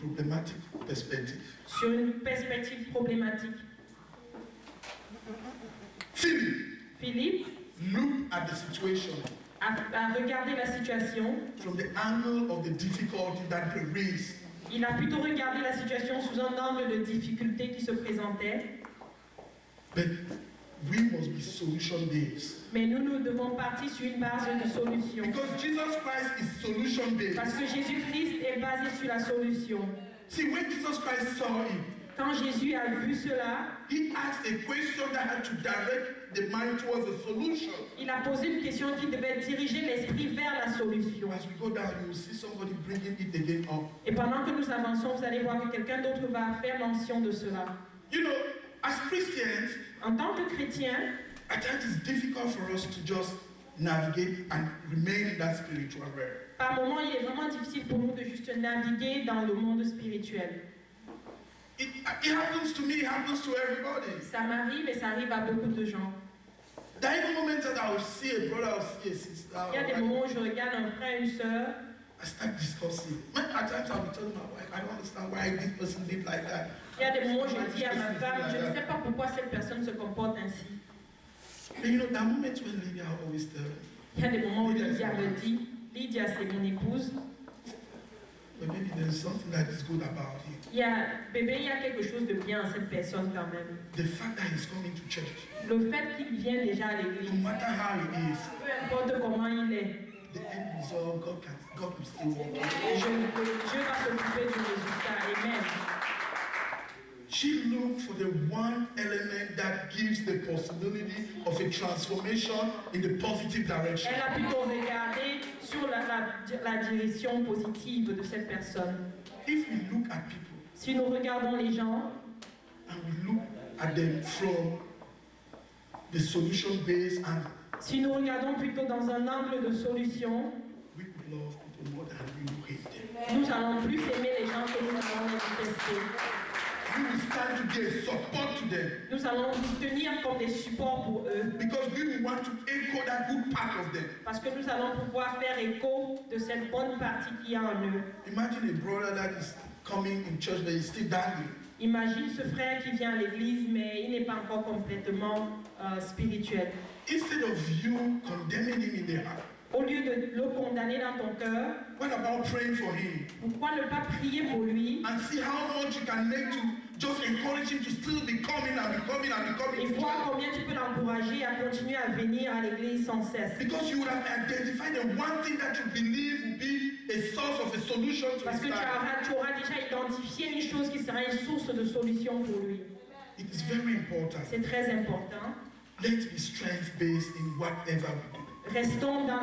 problematic perspective. Sur une perspective problématique. Philippe looked at the situation a regardé la situation from the angle of the difficulty that they raised. Il a plutôt regardé la situation sous un angle de difficulté qui se présentait. But we must be solution-based. Mais nous devons partir sur une base de solution. Because Jesus Christ is solution-based. Parce que Jésus-Christ est basé sur la solution. See, when Jesus Christ saw it, quand Jésus a vu cela, he asked a question that had to direct the mind towards a solution. Il a posé une question qui devait diriger l'esprit vers la solution. As we go down, you will see somebody bringing it again up. Et pendant que nous avançons, vous allez voir que quelqu'un d'autre va faire mention de cela. You know, as Christians, en tant que chrétiens, at times it's difficult for us to just navigate and remain in that spiritual realm. Par moments, il est vraiment difficile pour nous de juste naviguer dans le monde spirituel. It happens to me, it happens to everybody. Ça m'arrive et ça arrive à beaucoup de gens. There are even moments that I will see a brother, I will see a sister. Il y a des moments où je regarde un frère, une sœur. I start discussing. At times I'll be telling my wife, I don't understand why this person did like that. Il y a des moments où je dis à ma femme, je ne sais pas pourquoi cette personne se comporte ainsi. But you know, there are moments when Lydia always tells me. Il y a des moments où Lydia me dit, Lydia c'est mon épouse. But maybe there's something that is good about him. Bébé, il y a quelque chose de bien à cette personne quand même. The fact that he's coming to church. Le fait qu'il vienne déjà à l'église. No matter how he is. Peu importe comment il est. The end result, God will still work. Dieu va s'occuper du résultat. Amen. She looked for the one element that gives the possibility of a transformation in the positive direction. Elle a plutôt regardé sur la direction positive de cette personne. If we look at people, si nous regardons les gens, and we look at them from the solution-based angle, si nous regardons plutôt dans un angle de solution, we would love people more than we will hate them. Nous allons plus aimer les gens que nous allons les détester. We will stand together, support to them. Nous allons nous tenir comme des supports pour eux. Because we will want to echo that good part of them. Parce que nous allons pouvoir faire écho de cette bonne partie qu'il y a en eux. Imagine a brother that is coming in church but he's still dangling. Imagine ce frère qui vient à l'église mais il n'est pas encore complètement spirituel. Instead of you condemning him in the heart, au lieu de le condamner dans ton cœur, what about praying for him? Pourquoi ne pas prier pour lui? And see how much you can make to just encourage him to still be coming and becoming and becoming. Et voir combien tu peux l'encourager à continuer à venir à l'église sans cesse. Because you would have identified the one thing that you believe will be a source of a solution to Parce que tu auras déjà identifié une chose qui sera une source de solution pour lui. It is very important. C'est très important. Let's be strength-based in whatever we do. Restons dans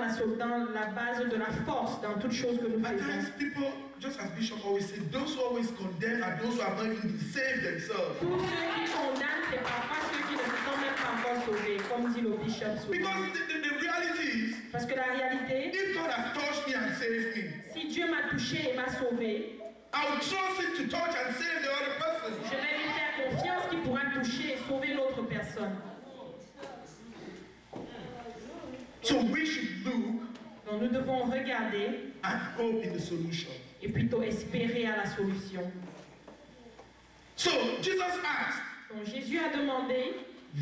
la base de la force dans toute chose que nous faisons. At times people, just as Bishop always says, those who always condemn are those who have not even saved themselves. Tous ceux qui condamnent, c'est parfois ceux qui ne se sont même pas encore sauvés, comme dit le bishop. Because the reality is, parce que la réalité, if God has touched me and saved me, si Dieu m'a touché et m'a sauvé, I will trust him to touch and save the other person. Je vais lui faire confiance qu'il pourra toucher et sauver l'autre personne. So we should look. Donc nous devons regarder and hope in the solution. Et plutôt espérer à la solution. So Jesus asked. Donc Jésus a demandé.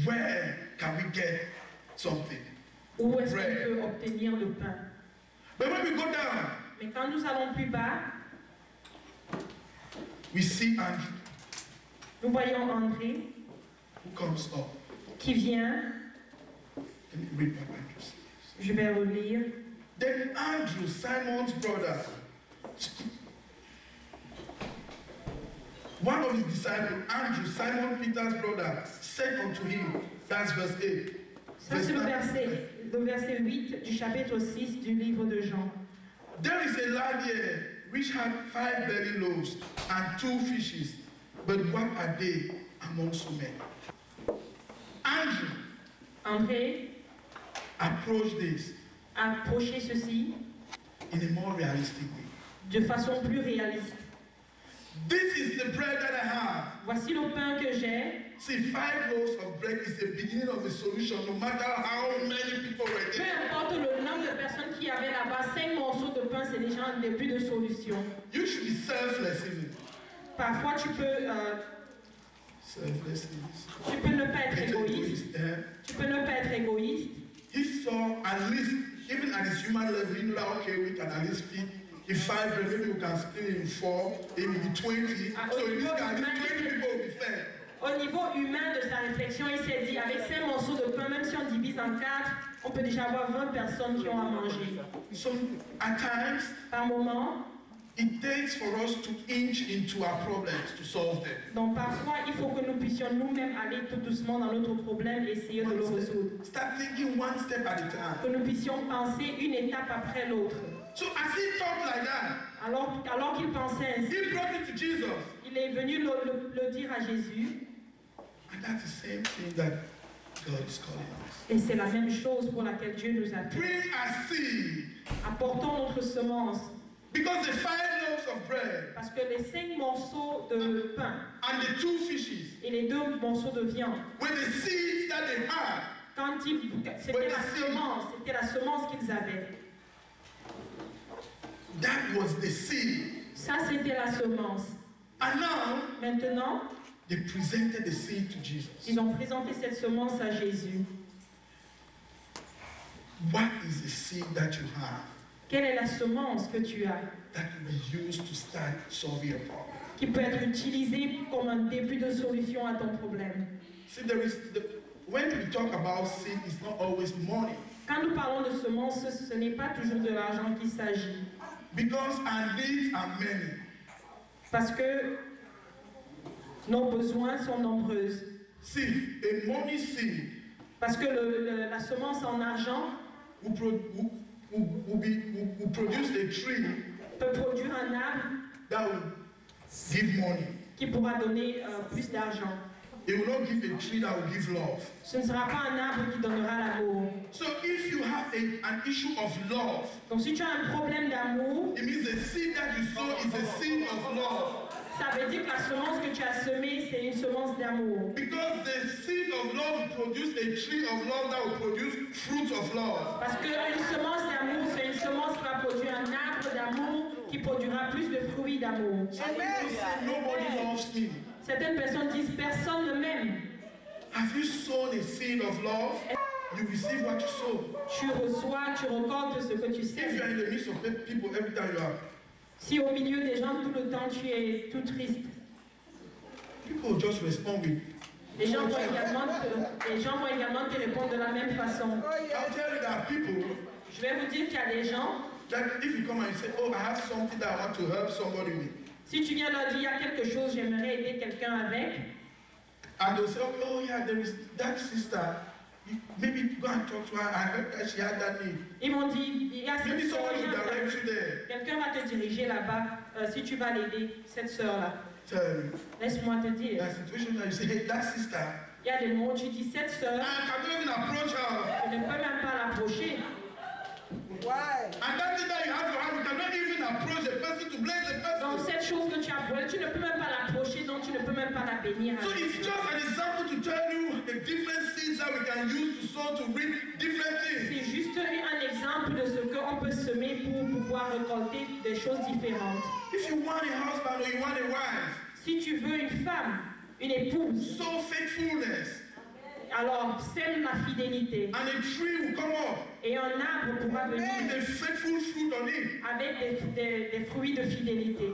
Where can we get something? Où est-ce qu'on peut obtenir le pain? But when we go down. Mais quand nous allons plus bas. We see Andrew. Nous voyons André. Who comes up. Qui vient. Let me read what Andrew says. Je vais relire. Then Andrew, Simon's brother, one of his disciples, Andrew, Simon Peter's brother, said unto him, that's verse 8. Ça c'est le verset 8 du chapitre 6 du livre de Jean. There is a lad here which had 5 barley loaves and 2 fishes, but what are they among so many? André approach this approcher ceci in a more realistic way. De façon plus réaliste. This is the bread that I have. Voici le pain que j'ai. See, 5 loaves of bread is the beginning of the solution, no matter how many people were there. Peu importe le nombre de personnes qui avaient là-bas, 5 morceaux de pain, c'est déjà un début de solution. You should be selfless, isn't it? Parfois, tu peux ne pas être égoïste. Tu peux ne pas être égoïste. He saw at least, even at his human level, he knew that okay, we can at least feed in 5 bread, maybe we can split it in 4, it will be 20. So in this case, 20 people will be fed. Au niveau humain de sa réflexion, il s'est dit, avec 5 morceaux de pain, même si on divise en 4, on peut déjà avoir 20 personnes qui ont à manger. So at times, par moment, it takes for us to inch into our problems to solve them. Donc parfois, il faut que nous puissions nous-mêmes aller tout doucement dans notre problème et essayer de le résoudre. Start thinking one step at a time. Que nous puissions penser une étape après l'autre. So as he thought like that, alors qu'il pensait ainsi, he brought it to Jesus. Il est venu le dire à Jésus. And that's the same thing that God is calling us. Et c'est la même chose pour laquelle Dieu nous appelle. Bring a seed. Apportons notre semence. Because the 5 loaves of bread, parce que les 5 morceaux de pain and the 2 fishes, et les 2 morceaux de viande, were the seeds that they had. C'était la semence qu'ils avaient. That was the seed. Ça c'était la semence. And now, maintenant, they presented the seed to Jesus. Ils ont présenté cette semence à Jésus. What is the seed that you have? Quelle est la semence que tu as? That will be used to start solving a problem. Qui peut être utilisée comme un début de solution à ton problème. See, when we talk about seed, it's not always money. Quand nous parlons de semences, ce n'est pas toujours de l'argent qu'il s'agit. Because our needs are many. Parce que nos besoins sont nombreux. See, a money seed. Parce que la semence en argent will produce a tree peut produire un arbre that will give money. Qui pourra donner plus d'argent. It will not give a tree that will give love. Ce ne sera pas un arbre qui donnera l'amour. So if you have an issue of love, donc si tu as un problème d'amour, it means the seed that you sow is a seed of love. Ça veut dire que la semence que tu as semée, c'est une semence d'amour. Because the seed of love will produce a tree of love that will produce fruits of love. Parce qu'une semence d'amour, c'est une semence qui va produire un arbre d'amour qui produira plus de fruits d'amour. Some people say nobody loves me. Certaines personnes disent personne ne m'aime. Have you sown a seed of love? You receive what you sow. Tu reçois, tu récoltes ce que tu sais. If you are in the midst of people every time you are. Si au milieu des gens tout le temps tu es tout triste. People just respond with. Les gens vont également te répondre de la même façon. I'll tell you that people. Je vais vous dire qu'il y a des gens. That if you come and say, oh, I have something that I want to help somebody with. Si tu viens leur dire, il y a quelque chose, j'aimerais aider quelqu'un avec. And they'll say, oh yeah, there is that sister. Maybe go and talk to her. I heard that she had that need. Ils m'ont dit, il y a cette sœur. Quelqu'un va te diriger là-bas si tu vas l'aider, cette sœur-là. Laisse-moi te dire. Il y a des mots où tu dis cette sœur. Tu ne peux même pas l'approcher. Donc cette chose que tu as brûlée, tu ne peux même pas l'approcher, donc tu ne peux même pas la bénir. So it's just an example to tell you the different seeds that we can use to sow to reap different things. C'est juste un exemple de ce qu'on peut semer pour pouvoir récolter des choses différentes. If you want a husband or you want a wife, si tu veux une femme, une épouse, sow faithfulness. Alors sème la fidélité. And a tree will come up. Et un arbre pourra venir with a faithful fruit on it. Avec des fruits de fidélité.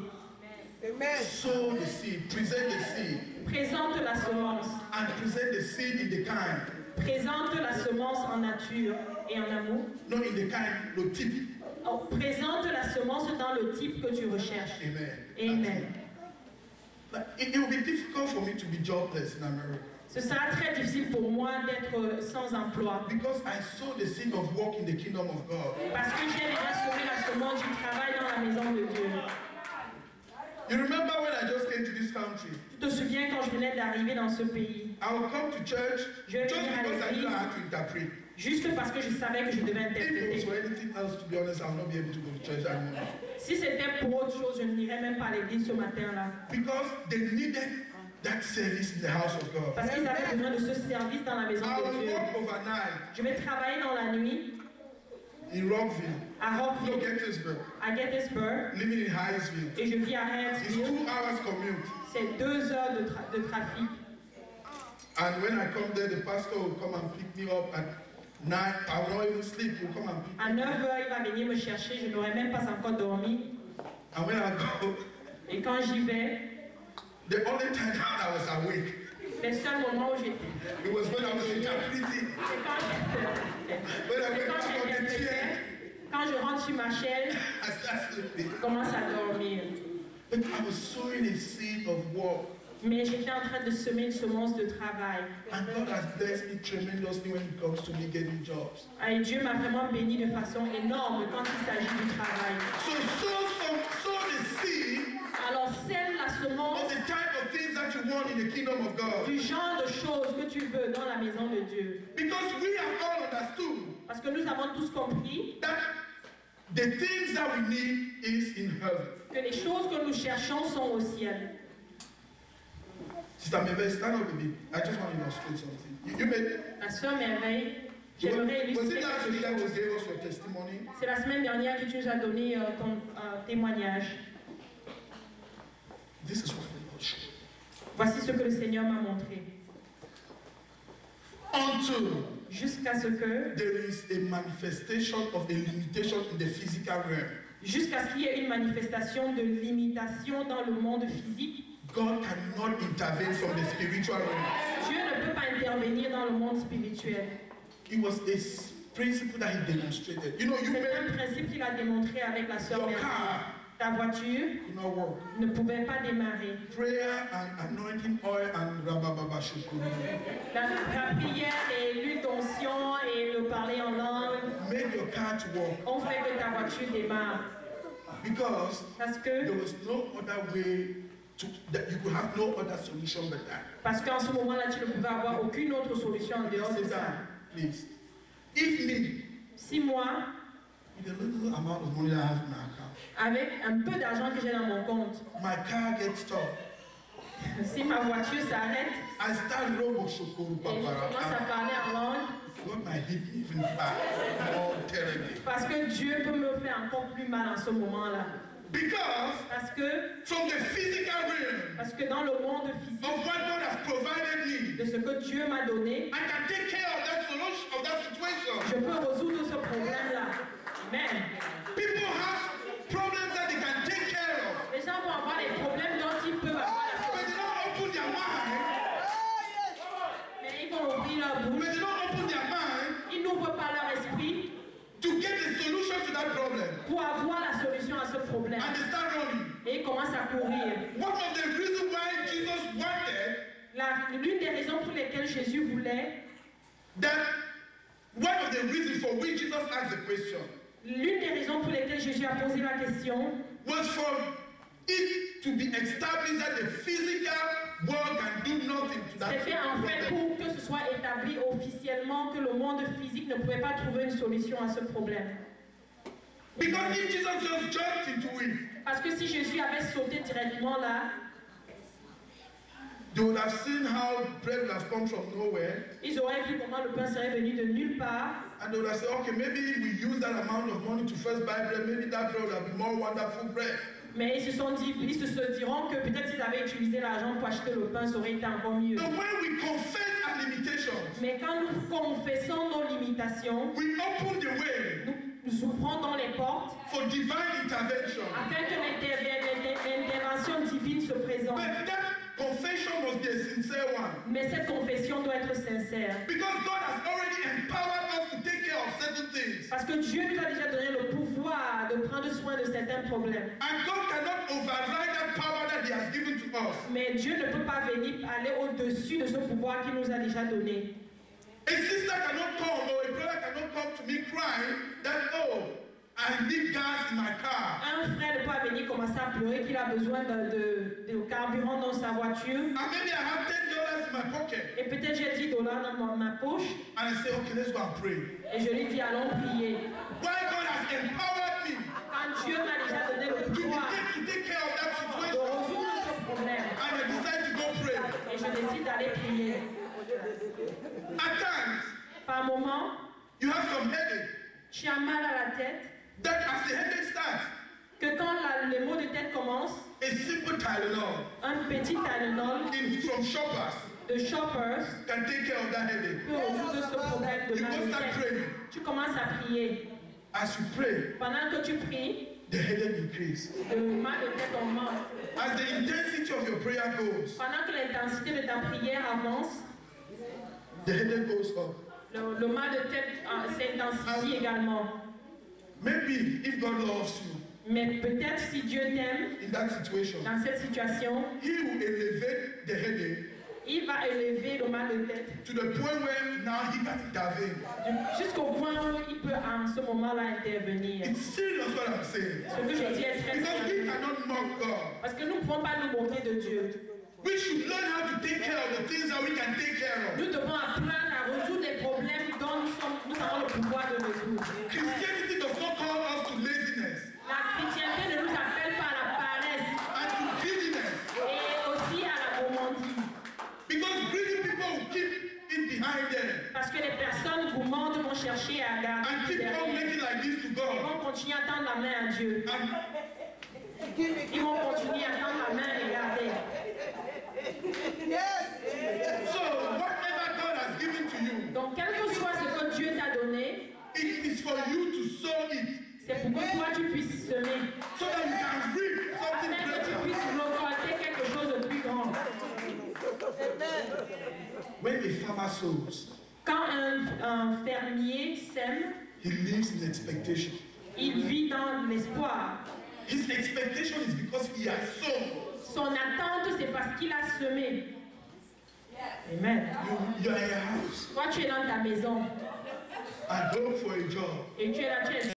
Amen. Sow the seed, present the seed. Présente la semence. And present the seed in the kind. Présente la semence en nature et en amour. Not in the kind, le type. Présente la semence dans le type que tu recherches. Amen. Amen. It will be difficult for me to be jobless in America. Ce sera très difficile pour moi d'être sans emploi. Because I sow the seed of work in the kingdom of God. Parce que j'ai déjà semé la semence du travail dans la maison de Dieu. You remember when I just came to this country? Tu te souviens quand je venais d'arriver dans ce pays? I would come to church just because I knew I had to interpret. Juste parce que je savais que je devais interpréter. If it was for anything else, to be honest, I would not be able to go to church anymore. Si c'était pour autre chose, je n'irais même pas à l'église ce matin-là. Because they needed that service in the house of God. Parce qu'ils avaient besoin de ce service dans la maison de Dieu. Work overnight. Je vais travailler dans la nuit. In Rockville. À Rockville. No, Gettysburg. À Gettysburg. Living in Hyattsville. Et je vis à Hyattsville. It's 2 hours commute. C'est 2 heures de trafic. And when I come there, the pastor will come and pick me up at 9. I will not even sleep. He'll come and pick me up. À 9 heures, il va venir me chercher. Je n'aurais même pas encore dormi. And when I go, et quand j'y vais, the only time that I was awake, le seul moment où j'étais, it was when I was interpreting. Quand je rentre sur ma chaise, je commence à dormir. But I was sowing a seed of work. Mais j'étais en train de semer une semence de travail. And God has blessed me tremendously when it comes to me getting jobs. Et Dieu m'a vraiment béni de façon énorme quand il s'agit du travail. So the seed. Alors sème la semence. Of the type of things that you want in the kingdom of God. Du genre de choses que tu veux dans la maison de Dieu. Because we have all understood. Parce que nous avons tous compris. That the things that we need is in heaven. Que les choses que nous cherchons sont au ciel. Sister Merveille, stand up a bit. I just want to illustrate something. You made. La sœur Merveille, j'aimerais illustrer quelque chose. C'est la semaine dernière que tu nous as donné ton témoignage. This is what the Lord showed. Voici ce que le Seigneur m'a montré. Jusqu'à ce que there is a manifestation of a limitation in the physical realm. Jusqu'à ce qu'il y ait une manifestation de limitation dans le monde physique. God cannot intervene from the spiritual realm. Dieu ne peut pas intervenir dans le monde spirituel. It was a principle that he demonstrated. You know, c'est un principe qu'il a démontré avec la sœur Merveille. Ta voiture ne pouvait pas démarrer. Prayer and anointing oil and rabababa shukuru. La prière et l'huile d'onction et le parler en langue. Make your car to work. On fait que ta voiture démarre. Parce que there was no other way that you could have no other solution but that. Parce qu'en ce moment-là, tu ne pouvais avoir aucune autre solution en dehors de ça. Please. If me, si moi, with a little amount of money I have in my account, avec un peu d'argent que j'ai dans mon compte, my car gets stopped. Si ma voiture s'arrête, I start et je commence à parler en langue, God might hit me even back more terribly. Parce que Dieu peut me faire encore plus mal en ce moment-là. Parce que from the physical realm, parce que dans le monde physique of what God has provided me, de ce que Dieu m'a donné, I can take care of that solution, of that situation. Je peux résoudre ce problème-là. Amen. People have problems that they can take care of. Les gens vont avoir des problèmes dont ils peuvent avoir la solution. But they don't open their mind. Mais ils vont ouvrir leur bouche. But they don't open their mind. Ils n'ouvrent pas leur esprit. To get the solution to that problem. Pour avoir la solution à ce problème. And they start running. Et ils commencent à courir. One of the reasons why Jesus wanted. L'une des raisons pour lesquelles Jésus voulait. One of the reasons for which Jesus asked the question. L'une des raisons pour lesquelles Jésus a posé la question. Was for it to be established that the physical world can do nothing to that. C'était en fait pour que ce soit établi officiellement que le monde physique ne pouvait pas trouver une solution à ce problème. Because if Jesus just jumped into it, parce que si Jésus avait sauté directement là, they would have seen how bread would have come from nowhere. Ils auraient vu comment le pain serait venu de nulle part. And they would have said, okay, maybe if we use that amount of money to first buy bread, maybe that bread would have been more wonderful bread. Mais ils se diront que peut-être s'ils avaient utilisé l'argent pour acheter le pain, ça aurait été encore mieux. But when we confess our limitations, mais quand nous confessons nos limitations, we open the way. Nous ouvrons dans les portes for divine intervention. Afin que l'intervention divine se présente. But that confession must be a sincere one. Mais cette confession doit être sincère. Because God has already empowered us to take care of certain things. Parce que Dieu nous a déjà donné le pouvoir de prendre soin de certains problèmes. And God cannot override that power that He has given to us. Mais Dieu ne peut pas venir aller au-dessus de ce pouvoir qu'il nous a déjà donné. A sister cannot come or a brother cannot come to me crying that, oh, I need gas in my car. Un frère ne peut pas venir commencer à pleurer qu'il a besoin de carburant dans sa voiture. And maybe I have $10 in my pocket. Et peut-être j'ai $10 dans ma poche. And I say, okay, let's go and pray. Et je lui dis, allons prier. Why God has empowered me. Quand Dieu m'a déjà donné le pouvoir to take care of that situation. De résoudre ce problème. And I decide to go pray. Et je décide d'aller prier. At times, par moment, you have some headache. Tu as mal à la tête. That as the headache starts, que quand le mot de tête commence, a simple Tylenol, un petit Tylenol from Shoppers, de Shoppers can take care of that headache. peut résoudre ce problème de mal de tête. Tu commences à prier. As you pray, pendant que tu pries, the headache increases. Le mal de tête augmente. As the intensity of your prayer goes, pendant que l'intensité de ta prière avance, the headache goes up. Le mal de tête s'intensifie également. Maybe if God loves you, mais peut-être si Dieu t'aime, dans cette situation, He will elevate the headache. Il va élever le mal de tête. To the point where now He can intervene. Jusqu'au point où il peut en ce moment-là intervenir. It's serious what I'm saying. Ce que je dis est très Because we cannot mock God. Parce que nous ne pouvons pas nous moquer de Dieu. We should learn how to take care of the things that we can take care of. Nous devons apprendre à résoudre les problèmes dont nous avons le pouvoir de résoudre. Christianity does not call us to laziness. La chrétienté ne nous appelle pas à la paresse. And to greediness. Et aussi à la gourmandise. Because greedy people will keep it behind them. Parce que les personnes gourmandes vont chercher à garder. And keep on making like this to God. Ils vont continuer à tendre la main à Dieu. Ils vont continuer à tendre la main et garder. Yes. So whatever God has given to you, donc quel que soit ce que Dieu t'a donné, it is for you to sow it. C'est pour que toi tu puisses semer. So that you can reap something greater. Que tu puisses récolter quelque chose de plus grand. When a farmer sows, quand un fermier sème, he lives in expectation. Il vit dans l'espoir. His expectation is because he has sown. Son attente, c'est parce qu'il a semé. Amen. You are in your house. Toi, tu es dans ta maison. And hope for a job. Et tu es là, tu es